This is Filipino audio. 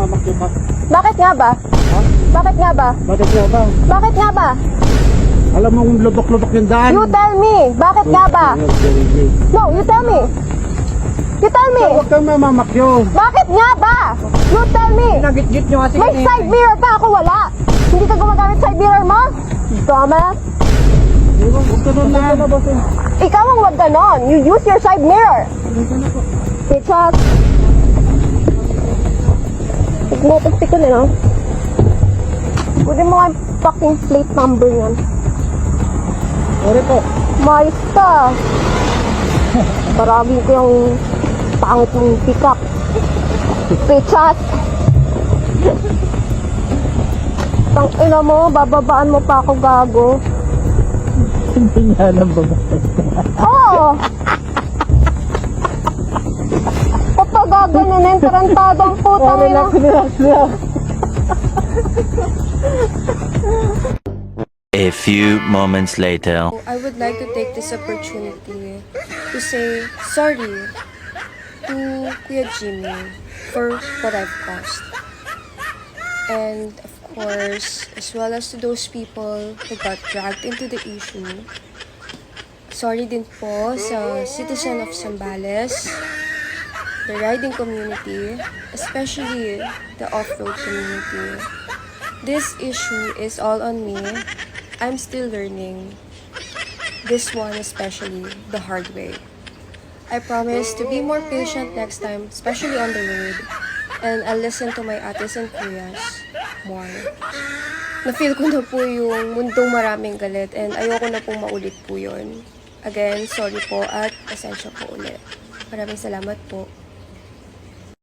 mamamakyo ka. Bakit nga ba? Ha? Bakit nga ba? Bakit nga ba? Bakit nga ba? Alam mo kung lubok-lubok yung daan. You tell me. Bakit nga ba? No, you tell me. You tell me. Huwag kang mamamakyo. Bakit nga ba? You tell me. Nagit-git nyo kasi May side mirror pa ako, wala. Hindi ka gumagamit side mirror mo? Dumbass. Huwag ka nun na. Ikaw ang wag ganon. You use your side mirror. Bitches. Nagmotastik ko nila. Pwede mo nga yung fucking plate number yan. Sorry po. Mais ka. Paragin ko yung pangit mong pick-up. Bitches. Tang ina mo, bababaan mo pa ako, gago. Hindi nga alam ba ba? Oo! Kapag gaganunin, tarantadong putang ina. Relax lang. A few moments later. I would like to take this opportunity to say sorry to Kuya Jimmy for what I've caused. And of course, as well as to those people who got dragged into the issue. Sorry din po sa citizen of Zambales, the riding community, especially the off-road community. This issue is all on me. I'm still learning. This one especially the hard way. I promise to be more patient next time, especially on the road. And I'll listen to my ates and kuyas more. Na-feel ko na po yung mundong maraming galit and ayoko na pong maulit po yun. Again, sorry po at pasensya po ulit. Maraming salamat po.